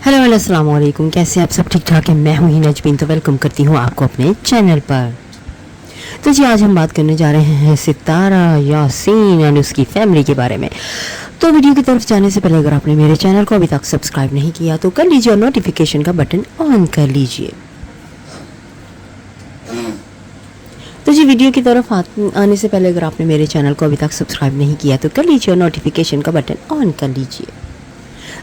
Hello अस्सलाम वालेकुम, कैसे आप सब? ठीक ठाक है। मैं हूँ ही नजबीन, तो वेलकम करती हूँ आपको अपने चैनल पर। तो जी आज हम बात करने जा रहे हैं सितारा यासीन और उसकी फैमिली के बारे में। तो वीडियो की तरफ जाने से पहले अगर आपने मेरे चैनल को अभी तक सब्सक्राइब नहीं किया तो कर लीजिए और नोटिफिकेशन का बटन ऑन कर लीजिए। तो जी वीडियो की तरफ आने से पहले अगर आपने मेरे चैनल को अभी तक सब्सक्राइब नहीं किया तो कर लीजिए और नोटिफिकेशन का बटन ऑन कर लीजिए।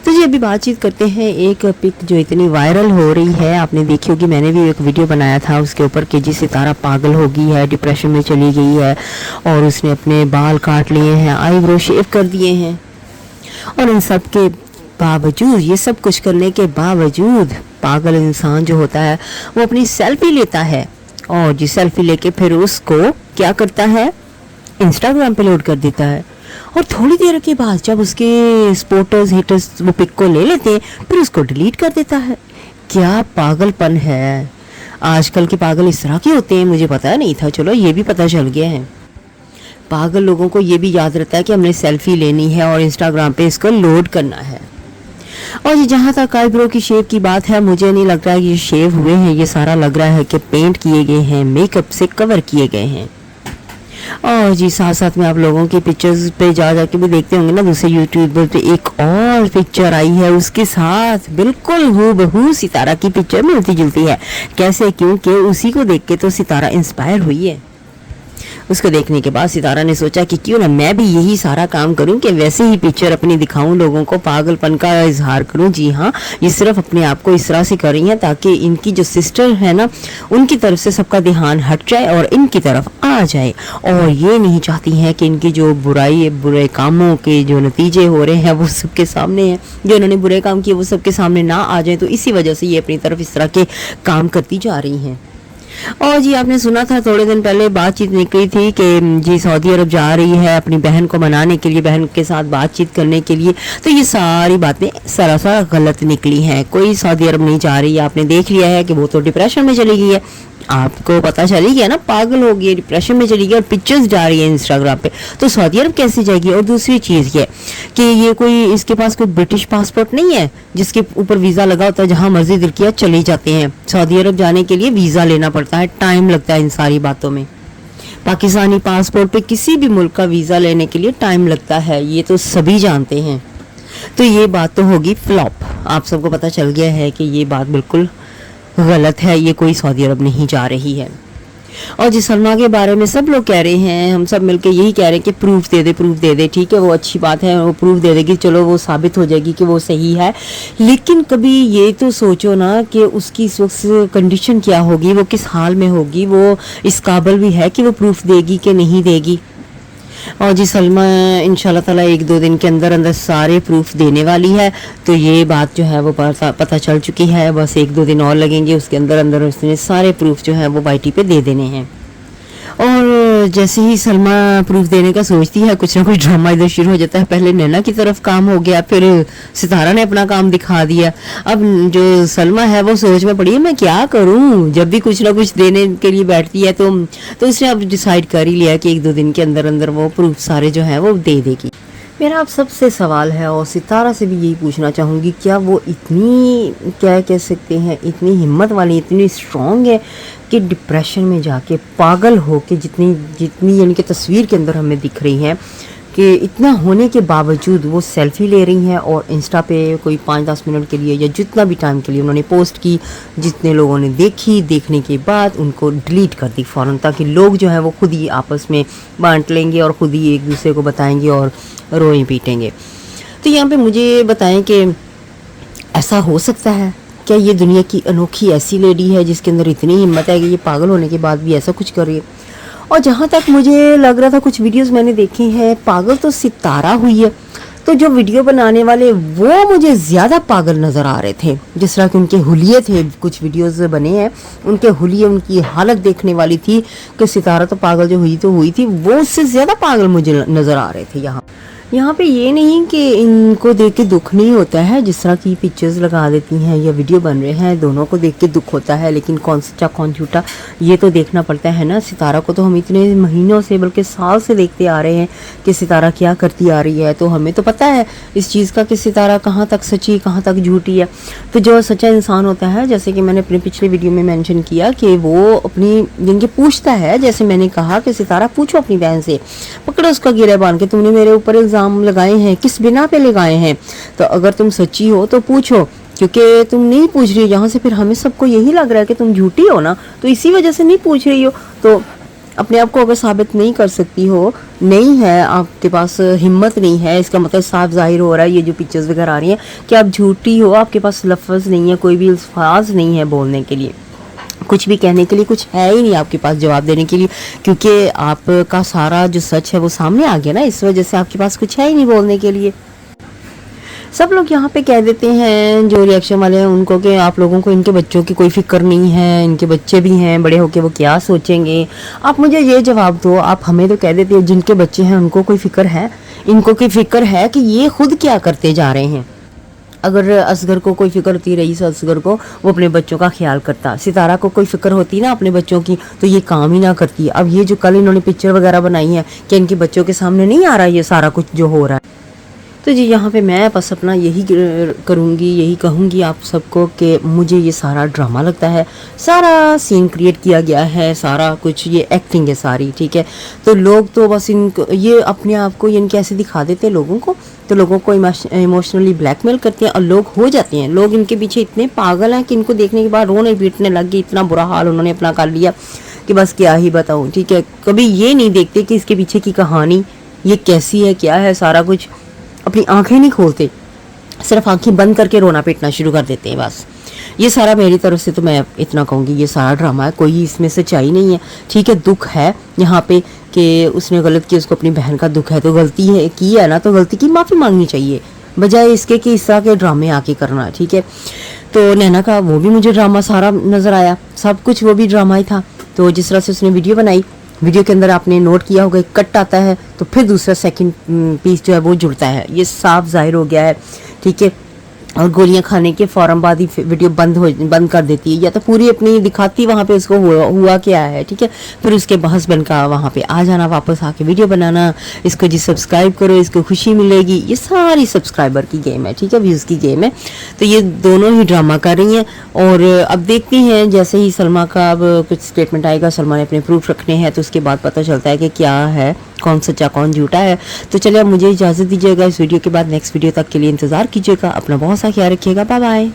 तो जी अभी बातचीत करते हैं एक पिक जो इतनी वायरल हो रही है, आपने देखी होगी। मैंने भी एक वीडियो बनाया था उसके ऊपर कि जी सितारा पागल हो गई है, डिप्रेशन में चली गई है और उसने अपने बाल काट लिए हैं, आईब्रो शेव कर दिए हैं। और इन सब के बावजूद, ये सब कुछ करने के बावजूद पागल इंसान जो होता है वो अपनी सेल्फी लेता है और जी सेल्फी लेके फिर उसको क्या करता है, इंस्टाग्राम पे लोड कर देता है। और थोड़ी देर के बाद जब उसके सपोर्टर्स हिटर्स वो पिक को ले लेते हैं फिर उसको डिलीट कर देता है। क्या पागलपन है! आजकल के पागल इस तरह के होते हैं, मुझे पता नहीं था, चलो ये भी पता चल गया है। पागल लोगों को ये भी याद रहता है कि हमने सेल्फी लेनी है और इंस्टाग्राम पे इसको लोड करना है। और जहाँ तक आईब्रो की शेव की बात है, मुझे नहीं लग रहा है ये शेव हुए हैं, ये सारा लग रहा है कि पेंट किए गए हैं, मेकअप से कवर किए गए हैं। और जी साथ साथ में आप लोगों की पिक्चर्स पे जा जाके भी देखते होंगे ना, दूसरे यूट्यूबर पे एक और पिक्चर आई है, उसके साथ बिल्कुल हूबहू सितारा की पिक्चर मिलती जुलती है। कैसे? क्योंकि उसी को देख के तो सितारा इंस्पायर हुई है। उसको देखने के बाद सितारा ने सोचा कि क्यों ना मैं भी यही सारा काम करूं कि वैसे ही पिक्चर अपनी दिखाऊं, लोगों को पागलपन का इजहार करूं। जी हाँ, ये सिर्फ अपने आप को इस तरह से कर रही हैं ताकि इनकी जो सिस्टर है ना, उनकी तरफ से सबका ध्यान हट जाए और इनकी तरफ आ जाए। और ये नहीं चाहती हैं कि इनकी जो बुरे कामों के जो नतीजे हो रहे हैं वो सबके सामने हैं, जो इन्होंने बुरे काम किए वो सबके सामने ना आ जाए। तो इसी वजह से ये अपनी तरफ इस तरह के काम करती जा रही हैं। और जी आपने सुना था थोड़े दिन पहले बातचीत निकली थी कि जी सऊदी अरब जा रही है अपनी बहन को मनाने के लिए, बहन के साथ बातचीत करने के लिए। तो ये सारी बातें सरासर गलत निकली हैं। कोई सऊदी अरब नहीं जा रही है। आपने देख लिया है कि वो तो डिप्रेशन में चली गई है, आपको पता चल ही गया ना, पागल हो गई, डिप्रेशन में चली गई और पिक्चर्स जा रही है इंस्टाग्राम पे। तो सऊदी अरब कैसे जाएगी? और दूसरी चीज़ ये कि ये कोई, इसके पास कोई ब्रिटिश पासपोर्ट नहीं है जिसके ऊपर वीज़ा लगा होता है, जहाँ मर्जी दिल किया चले जाते हैं। सऊदी अरब जाने के लिए वीज़ा लेना पड़ता है, टाइम लगता है इन सारी बातों में। पाकिस्तानी पासपोर्ट पे किसी भी मुल्क का वीज़ा लेने के लिए टाइम लगता है, ये तो सभी जानते हैं। तो ये बात तो होगी फ्लॉप। आप सबको पता चल गया है कि ये बात बिल्कुल गलत है, ये कोई सऊदी अरब नहीं जा रही है। और जिस सलमा के बारे में सब लोग कह रहे हैं, हम सब मिलके यही कह रहे हैं कि प्रूफ दे दे, प्रूफ दे दे। ठीक है, वो अच्छी बात है, वो प्रूफ दे देगी, चलो वो साबित हो जाएगी कि वो सही है। लेकिन कभी ये तो सोचो ना कि उसकी इस वक्त कंडीशन क्या होगी, वो किस हाल में होगी, वो इस काबिल भी है कि वो प्रूफ देगी कि नहीं देगी। और जी सलमा इंशाल्लाह ताला 1-2 दिन के अंदर अंदर सारे प्रूफ देने वाली है। तो ये बात जो है वो पता चल चुकी है, बस 1-2 दिन और लगेंगे, उसके अंदर अंदर उसने सारे प्रूफ जो है वो वाईटी पे दे देने हैं। और जैसे ही सलमा प्रूफ देने का सोचती है, कुछ ना कुछ ड्रामा इधर शुरू हो जाता है। पहले नैना की तरफ काम हो गया, फिर सितारा ने अपना काम दिखा दिया। अब जो सलमा है वो सोच में पड़ी है, मैं क्या करूं। जब भी कुछ ना कुछ देने के लिए बैठती है तो उसने अब डिसाइड कर ही लिया कि 1-2 दिन के अंदर अंदर वो प्रूफ सारे जो है वो दे देगी। मेरा आप सबसे सवाल है और सितारा से भी यही पूछना चाहूँगी, क्या वो इतनी, क्या कह सकते हैं, इतनी हिम्मत वाली, इतनी स्ट्रॉन्ग है कि डिप्रेशन में जाके पागल हो के जितनी यानी कि तस्वीर के अंदर हमें दिख रही हैं कि इतना होने के बावजूद वो सेल्फी ले रही हैं और इंस्टा पे कोई 5-10 मिनट के लिए या जितना भी टाइम के लिए उन्होंने पोस्ट की, जितने लोगों ने देखी, देखने के बाद उनको डिलीट कर दी फ़ौरन, ताकि लोग जो है वो खुद ही आपस में बांट लेंगे और खुद ही एक दूसरे को बताएंगे और रोए पीटेंगे। तो यहाँ पे मुझे बताएं कि ऐसा हो सकता है क्या? ये दुनिया की अनोखी ऐसी लेडी है जिसके अंदर इतनी हिम्मत है कि ये पागल होने के बाद भी ऐसा कुछ कर रही है। और जहाँ तक मुझे लग रहा था, कुछ वीडियोस मैंने देखी हैं, पागल तो सितारा हुई है, तो जो वीडियो बनाने वाले वो मुझे ज़्यादा पागल नज़र आ रहे थे। जिस तरह के उनके हुलिये थे, कुछ वीडियोस बने हैं उनके हुलिये, उनकी हालत देखने वाली थी कि सितारा तो पागल जो हुई तो हुई थी, वो उससे ज़्यादा पागल मुझे नज़र आ रहे थे यहाँ। यहाँ पे ये नहीं कि इनको देख के दुख नहीं होता है, जिस तरह की पिक्चर्स लगा देती हैं या वीडियो बन रहे हैं, दोनों को देख के दुख होता है, लेकिन कौन सच्चा कौन झूठा ये तो देखना पड़ता है ना। सितारा को तो हम इतने महीनों से बल्कि साल से देखते आ रहे हैं कि सितारा क्या करती आ रही है, तो हमें तो पता है इस चीज़ का कि सितारा कहाँ तक सच्ची कहाँ तक झूठी है। तो जो सच्चा इंसान होता है, जैसे कि मैंने अपने पिछले वीडियो में मेंशन किया कि वो अपनी जिनके पूछता है, जैसे मैंने कहा कि सितारा पूछो अपनी बहन से, पकड़ो उसका गिरेबान के तुमने मेरे ऊपर इल्ज़ाम लगाए हैं, किस बिना पे लगाए हैं, तो अगर तुम सच्ची हो तो पूछो, क्योंकि तुम नहीं पूछ रही हो जहाँ से फिर हमें सबको यही लग रहा है कि तुम झूठी हो ना, तो इसी वजह से नहीं पूछ रही हो। तो अपने आप को अगर साबित नहीं कर सकती हो, नहीं है आपके पास हिम्मत नहीं है, इसका मतलब साफ जाहिर हो रहा है ये जो पिक्चर्स वगैरह आ रही हैं कि आप झूठी हो, आपके पास लफ्ज़ नहीं है, कोई भी अल्फाज नहीं है बोलने के लिए, कुछ भी कहने के लिए कुछ है ही नहीं आपके पास जवाब देने के लिए, क्योंकि आपका सारा जो सच है वो सामने आ गया ना, इस वजह से आपके पास कुछ है ही नहीं बोलने के लिए। सब लोग यहाँ पे कह देते हैं जो रिएक्शन वाले हैं उनको कि आप लोगों को इनके बच्चों की कोई फिक्र नहीं है, इनके बच्चे भी हैं, बड़े होके वो क्या सोचेंगे। आप मुझे ये जवाब दो, आप हमें तो कह देते हैं जिनके बच्चे हैं उनको कोई फिक्र है, इनको कोई फिक्र है कि ये खुद क्या करते जा रहे हैं। अगर असगर को कोई फिक्र होती, रईस असगर को, वो अपने बच्चों का ख्याल करता, सितारा को कोई फिक्र होती ना अपने बच्चों की, तो ये काम ही ना करती। अब ये जो कल इन्होंने पिक्चर वगैरह बनाई है कि इनके बच्चों के सामने नहीं आ रहा ये सारा कुछ जो हो रहा है। तो जी यहाँ पे मैं बस अपना यही करूँगी, यही कहूँगी आप सबको कि मुझे ये सारा ड्रामा लगता है, सारा सीन क्रिएट किया गया है, सारा कुछ ये एक्टिंग है सारी, ठीक है। तो लोग तो बस इनको ये अपने आप को इनके ऐसे दिखा देते हैं लोगों को, तो लोगों को इमोशनली ब्लैकमेल करते हैं और लोग हो जाते हैं। लोग इनके पीछे इतने पागल हैं कि इनको देखने के बाद रोने पीटने लग गए, इतना बुरा हाल उन्होंने अपना कर लिया कि बस क्या ही बताऊँ, ठीक है। कभी ये नहीं देखते कि इसके पीछे की कहानी ये कैसी है, क्या है, सारा कुछ अपनी आंखें नहीं खोलते, सिर्फ आंखें बंद करके रोना पीटना शुरू कर देते हैं बस। ये सारा मेरी तरफ से तो मैं इतना कहूँगी ये सारा ड्रामा है, कोई इसमें सच्चाई नहीं है, ठीक है। दुख है यहाँ पे कि उसने गलत किया, उसको अपनी बहन का दुख है, तो गलती है की है ना, तो गलती की माफ़ी मांगनी चाहिए बजाय इसके कि इस तरह के ड्रामे आके करना, ठीक है। तो नैना का वो भी मुझे ड्रामा सारा नज़र आया, सब कुछ वो भी ड्रामा ही था। तो जिस तरह से उसने वीडियो बनाई, वीडियो के अंदर आपने नोट किया होगा कट आता है तो फिर दूसरा सेकंड पीस जो है वो जुड़ता है, ये साफ जाहिर हो गया है, ठीक है। और गोलियां खाने के फौरन बाद ही वीडियो बंद कर देती है, या तो पूरी अपनी दिखाती वहाँ पे उसको हुआ क्या है, ठीक है। फिर उसके हस्बैंड का वहाँ पे आ जाना, वापस आके वीडियो बनाना, इसको जी सब्सक्राइब करो, इसको खुशी मिलेगी, ये सारी सब्सक्राइबर की गेम है, ठीक है, व्यूज़ की गेम है। तो ये दोनों ही ड्रामा कर रही हैं और अब देखती हैं जैसे ही सलमा का अब कुछ स्टेटमेंट आएगा, सलमा ने अपने प्रूफ रखने हैं, तो उसके बाद पता चलता है कि क्या है, कौन सच्चा कौन झूठा है। तो चलिए अब मुझे इजाज़त दीजिएगा, इस वीडियो के बाद नेक्स्ट वीडियो तक के लिए इंतज़ार कीजिएगा, अपना बहुत सा ख्याल रखिएगा, बाय बाय।